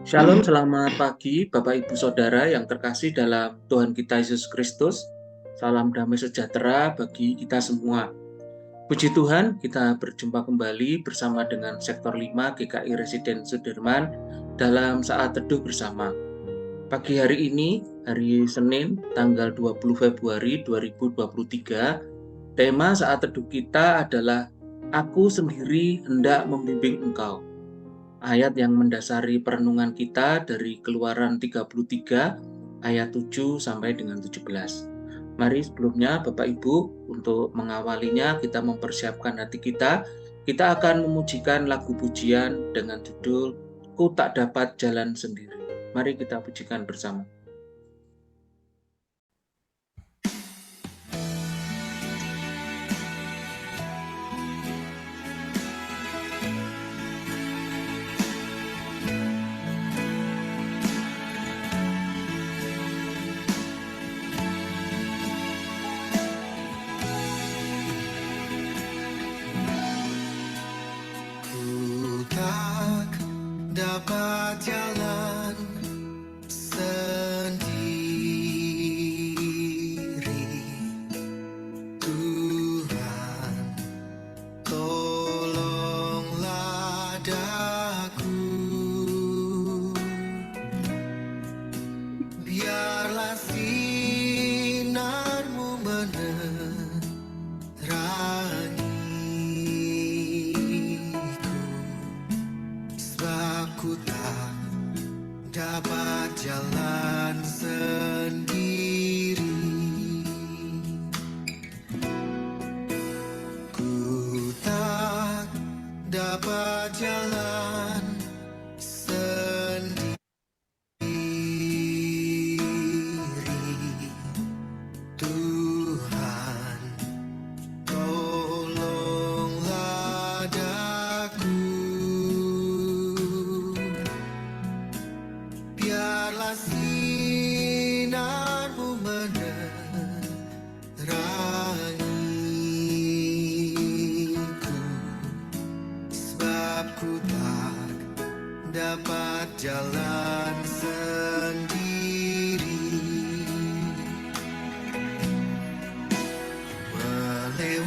Shalom, selamat pagi Bapak Ibu Saudara yang terkasih dalam Tuhan kita Yesus Kristus. Salam damai sejahtera bagi kita semua. Puji Tuhan, kita berjumpa kembali bersama dengan Sektor 5 GKI Residen Sudirman dalam saat teduh bersama. Pagi hari ini, hari Senin, tanggal 20 Februari 2023, tema saat teduh kita adalah Aku sendiri hendak membimbing engkau. Ayat yang mendasari perenungan kita dari Keluaran 33 ayat 7 sampai dengan 17. Mari sebelumnya Bapak Ibu, untuk mengawalinya kita mempersiapkan hati kita. Kita akan memujikan lagu pujian dengan judul Ku Tak Dapat Jalan Sendiri. Mari kita pujikan bersama. Ku tak dapat jalan sendiri, Tuhan, tolonglah daku. Biarlah sinar-Mu menerangiku, sebab ku tak dapat jalan sendiri. Ku tak dapat jalan sendiri, Tuhan, tolonglah daku. Biarlah sinar-Mu menerangiku, sebab ku tak dapat jalan sendiri. Melewati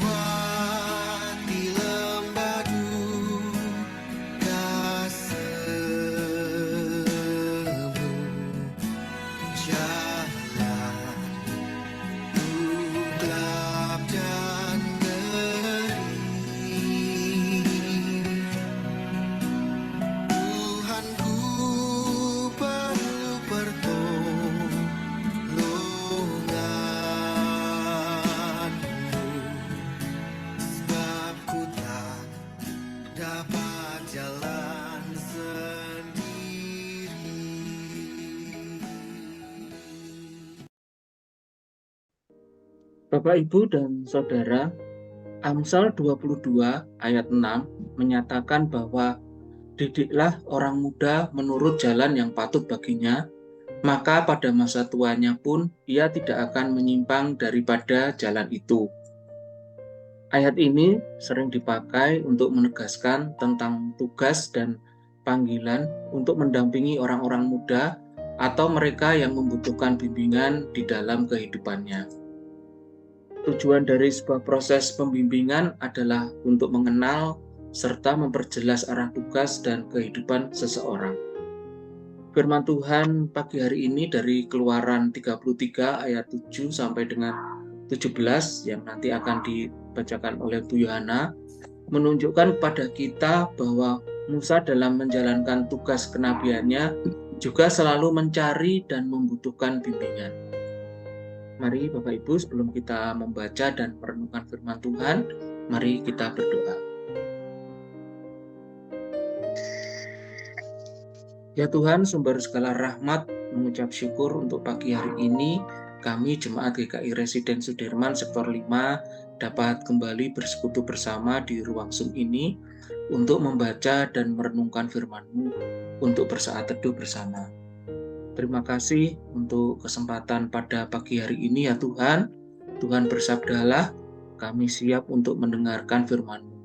lembah duka semu, jalanku gelap dan ngeri. Tuhan, ku perlu pertolongan-Mu, sebab ku tak dapat jalan sendiri. Bapak Ibu dan Saudara, Amsal 22 ayat 6 menyatakan bahwa didiklah orang muda menurut jalan yang patut baginya, maka pada masa tuanya pun ia tidak akan menyimpang daripada jalan itu. Ayat ini sering dipakai untuk menegaskan tentang tugas dan panggilan untuk mendampingi orang-orang muda atau mereka yang membutuhkan bimbingan di dalam kehidupannya. Tujuan dari sebuah proses pembimbingan adalah untuk mengenal serta memperjelas arah tugas dan kehidupan seseorang. Firman Tuhan pagi hari ini dari Keluaran 33 ayat 7 sampai dengan 17 yang nanti akan dibacakan oleh Bu Yohana menunjukkan kepada kita bahwa Musa dalam menjalankan tugas kenabiannya juga selalu mencari dan membutuhkan bimbingan. Mari Bapak Ibu, sebelum kita membaca dan merenungkan firman Tuhan, mari kita berdoa. Ya Tuhan, sumber segala rahmat, mengucap syukur untuk pagi hari ini, kami Jemaat GKI Residen Sudirman Sektor 5 dapat kembali bersekutu bersama di ruang Zoom ini untuk membaca dan merenungkan firman-Mu untuk bersaat teduh bersama. Terima kasih untuk kesempatan pada pagi hari ini ya Tuhan. Tuhan bersabdalah, kami siap untuk mendengarkan firman-Mu.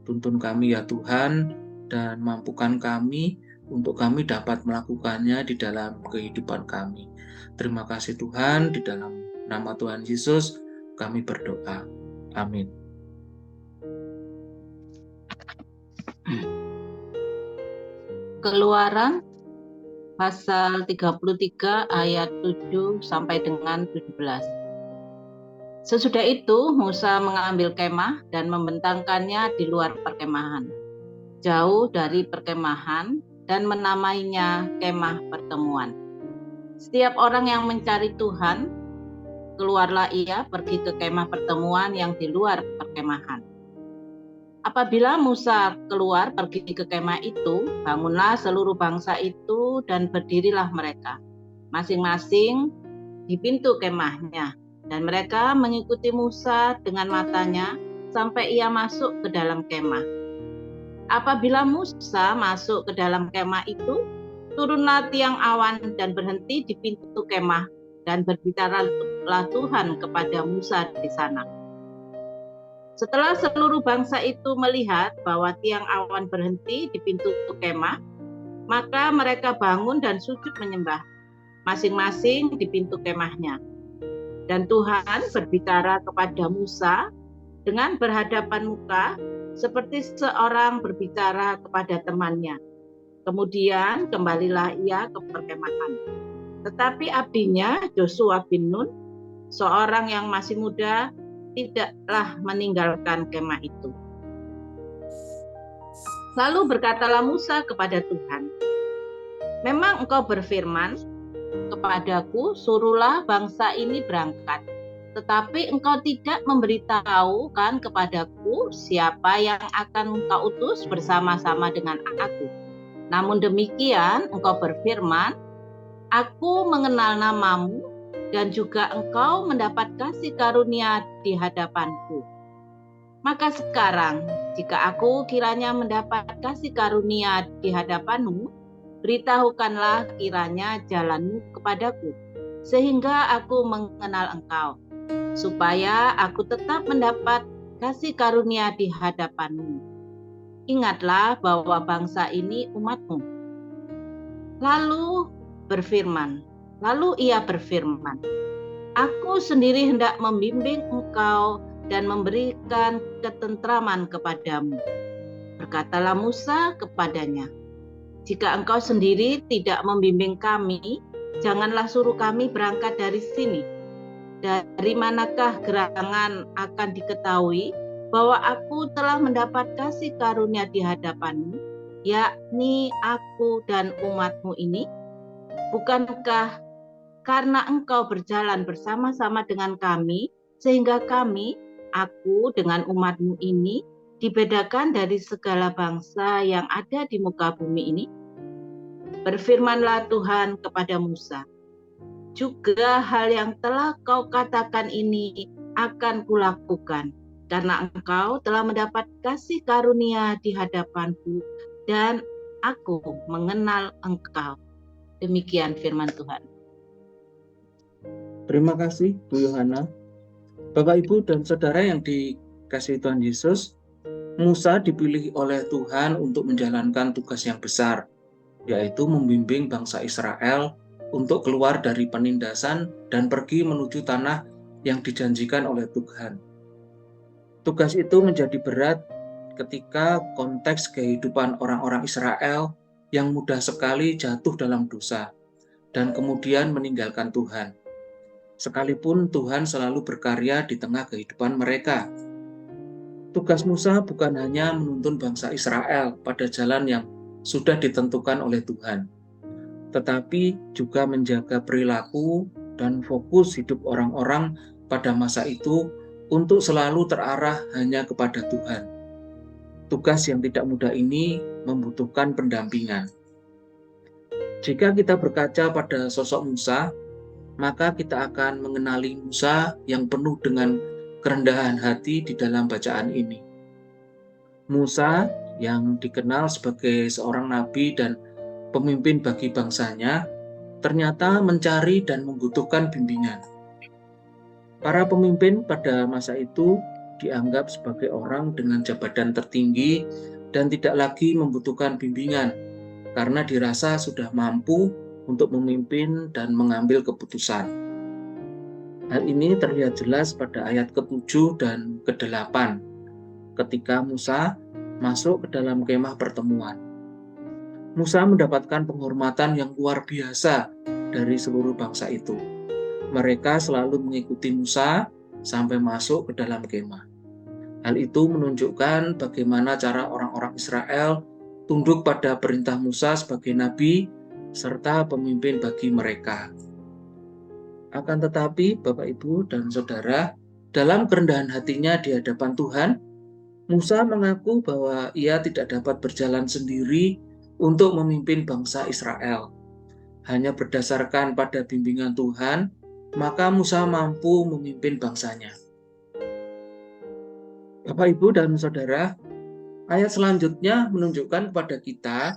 Tuntun kami ya Tuhan, dan mampukan kami untuk kami dapat melakukannya di dalam kehidupan kami. Terima kasih Tuhan, di dalam nama Tuhan Yesus kami berdoa. Amin. Keluaran pasal 33 ayat 7 sampai dengan 17. Sesudah itu Musa mengambil kemah dan membentangkannya di luar perkemahan, jauh dari perkemahan, dan menamainya kemah pertemuan. Setiap orang yang mencari Tuhan, keluarlah ia pergi ke kemah pertemuan yang di luar perkemahan. Apabila Musa keluar pergi ke kemah itu, bangunlah seluruh bangsa itu dan berdirilah mereka, masing-masing di pintu kemahnya. Dan mereka mengikuti Musa dengan matanya sampai ia masuk ke dalam kemah. Apabila Musa masuk ke dalam kemah itu, turunlah tiang awan dan berhenti di pintu kemah, dan berbicaralah Tuhan kepada Musa di sana. Setelah seluruh bangsa itu melihat bahwa tiang awan berhenti di pintu kemah, maka mereka bangun dan sujud menyembah, masing-masing di pintu kemahnya. Dan Tuhan berbicara kepada Musa dengan berhadapan muka, seperti seorang berbicara kepada temannya. Kemudian kembalilah ia ke perkemahan. Tetapi abdinya Joshua bin Nun, seorang yang masih muda, tidaklah meninggalkan kemah itu. Lalu berkatalah Musa kepada Tuhan, "Memang engkau berfirman kepadaku, suruhlah bangsa ini berangkat. Tetapi engkau tidak memberitahukan kepadaku siapa yang akan engkau utus bersama-sama dengan aku. Namun demikian engkau berfirman, aku mengenal namamu, dan juga engkau mendapat kasih karunia di hadapanku. Maka sekarang, jika aku kiranya mendapat kasih karunia di hadapanmu, beritahukanlah kiranya jalanmu kepadaku, sehingga aku mengenal engkau, supaya aku tetap mendapat kasih karunia di hadapanmu. Ingatlah bahwa bangsa ini umatmu." Lalu ia berfirman, "Aku sendiri hendak membimbing engkau dan memberikan ketentraman kepadamu." Berkatalah Musa kepadanya, "Jika engkau sendiri tidak membimbing kami, janganlah suruh kami berangkat dari sini. Dari manakah gerangan akan diketahui bahwa aku telah mendapat kasih karunia di hadapanmu, yakni aku dan umatmu ini? Bukankah karena engkau berjalan bersama-sama dengan kami, sehingga kami, aku dengan umatmu ini, dibedakan dari segala bangsa yang ada di muka bumi ini?" Berfirmanlah Tuhan kepada Musa, "Juga hal yang telah kau katakan ini akan kulakukan, karena engkau telah mendapat kasih karunia di hadapanku, dan aku mengenal engkau." Demikian firman Tuhan. Terima kasih Bu Yohana. Bapak, Ibu, dan Saudara yang dikasihi Tuhan Yesus, Musa dipilih oleh Tuhan untuk menjalankan tugas yang besar, yaitu membimbing bangsa Israel untuk keluar dari penindasan dan pergi menuju tanah yang dijanjikan oleh Tuhan. Tugas itu menjadi berat ketika konteks kehidupan orang-orang Israel yang mudah sekali jatuh dalam dosa dan kemudian meninggalkan Tuhan. Sekalipun Tuhan selalu berkarya di tengah kehidupan mereka. Tugas Musa bukan hanya menuntun bangsa Israel pada jalan yang sudah ditentukan oleh Tuhan, tetapi juga menjaga perilaku dan fokus hidup orang-orang pada masa itu untuk selalu terarah hanya kepada Tuhan. Tugas yang tidak mudah ini membutuhkan pendampingan. Jika kita berkaca pada sosok Musa, maka kita akan mengenali Musa yang penuh dengan kerendahan hati di dalam bacaan ini. Musa yang dikenal sebagai seorang nabi dan pemimpin bagi bangsanya, ternyata mencari dan membutuhkan bimbingan. Para pemimpin pada masa itu dianggap sebagai orang dengan jabatan tertinggi dan tidak lagi membutuhkan bimbingan, karena dirasa sudah mampu untuk memimpin dan mengambil keputusan. Hal ini terlihat jelas pada ayat ke-7 dan ke-8 ketika Musa masuk ke dalam kemah pertemuan. Musa mendapatkan penghormatan yang luar biasa dari seluruh bangsa itu. Mereka selalu mengikuti Musa sampai masuk ke dalam kemah. Hal itu menunjukkan bagaimana cara orang-orang Israel tunduk pada perintah Musa sebagai nabi serta pemimpin bagi mereka. Akan tetapi, Bapak, Ibu, dan Saudara, dalam kerendahan hatinya di hadapan Tuhan, Musa mengaku bahwa ia tidak dapat berjalan sendiri untuk memimpin bangsa Israel. Hanya berdasarkan pada bimbingan Tuhan, maka Musa mampu memimpin bangsanya. Bapak, Ibu, dan Saudara, ayat selanjutnya menunjukkan kepada kita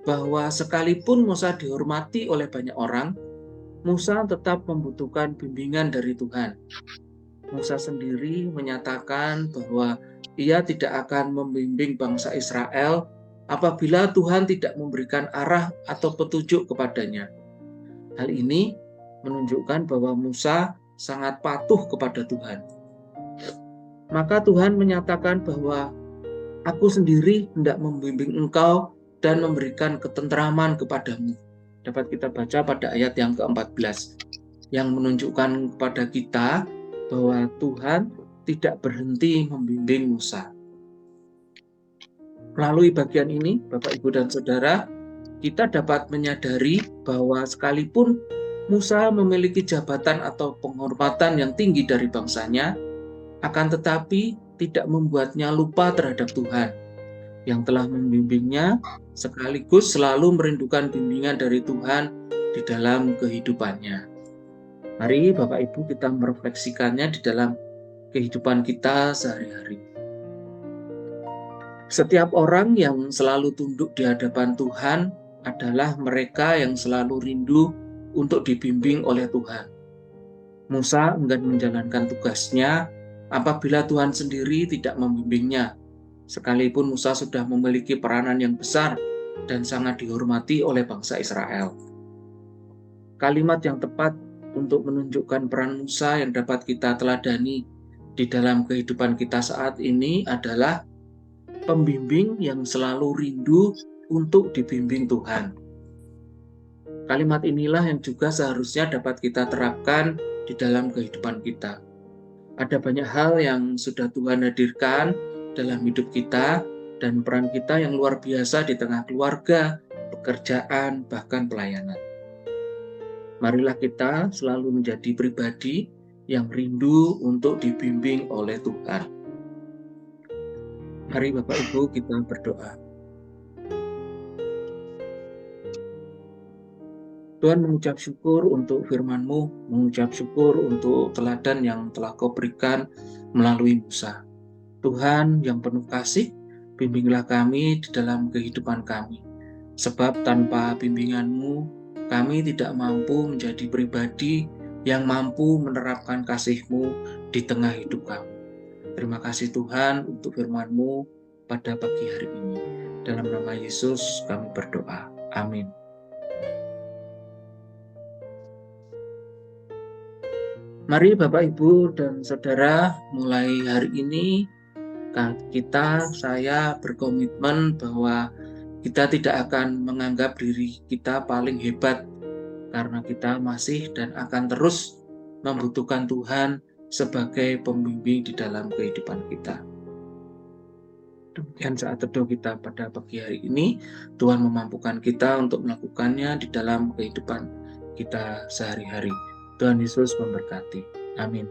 bahwa sekalipun Musa dihormati oleh banyak orang, Musa tetap membutuhkan bimbingan dari Tuhan. Musa sendiri menyatakan bahwa ia tidak akan membimbing bangsa Israel apabila Tuhan tidak memberikan arah atau petunjuk kepadanya. Hal ini menunjukkan bahwa Musa sangat patuh kepada Tuhan. Maka Tuhan menyatakan bahwa aku sendiri hendak membimbing engkau dan memberikan ketentraman kepadamu. Dapat kita baca pada ayat yang ke-14 yang menunjukkan kepada kita bahwa Tuhan tidak berhenti membimbing Musa. Melalui bagian ini, Bapak, Ibu, dan Saudara, kita dapat menyadari bahwa sekalipun Musa memiliki jabatan atau penghormatan yang tinggi dari bangsanya, akan tetapi tidak membuatnya lupa terhadap Tuhan yang telah membimbingnya, sekaligus selalu merindukan bimbingan dari Tuhan di dalam kehidupannya. Mari Bapak Ibu kita merefleksikannya di dalam kehidupan kita sehari-hari. Setiap orang yang selalu tunduk di hadapan Tuhan adalah mereka yang selalu rindu untuk dibimbing oleh Tuhan. Musa enggan menjalankan tugasnya apabila Tuhan sendiri tidak membimbingnya, sekalipun Musa sudah memiliki peranan yang besar dan sangat dihormati oleh bangsa Israel. Kalimat yang tepat untuk menunjukkan peran Musa yang dapat kita teladani di dalam kehidupan kita saat ini adalah pembimbing yang selalu rindu untuk dibimbing Tuhan. Kalimat inilah yang juga seharusnya dapat kita terapkan di dalam kehidupan kita. Ada banyak hal yang sudah Tuhan hadirkan dalam hidup kita dan peran kita yang luar biasa di tengah keluarga, pekerjaan, bahkan pelayanan. Marilah kita selalu menjadi pribadi yang rindu untuk dibimbing oleh Tuhan. Mari Bapak Ibu kita berdoa. Tuhan, mengucap syukur untuk firman-Mu, mengucap syukur untuk teladan yang telah Kau berikan melalui Musa. Tuhan yang penuh kasih, bimbinglah kami di dalam kehidupan kami. Sebab tanpa bimbingan-Mu, kami tidak mampu menjadi pribadi yang mampu menerapkan kasih-Mu di tengah hidup kami. Terima kasih Tuhan untuk firman-Mu pada pagi hari ini. Dalam nama Yesus kami berdoa. Amin. Mari Bapak, Ibu, dan Saudara, mulai hari ini saya berkomitmen bahwa kita tidak akan menganggap diri kita paling hebat karena kita masih dan akan terus membutuhkan Tuhan sebagai pembimbing di dalam kehidupan kita. Demikian saat teduh kita pada pagi hari ini. Tuhan memampukan kita untuk melakukannya di dalam kehidupan kita sehari-hari. Tuhan Yesus memberkati. Amin.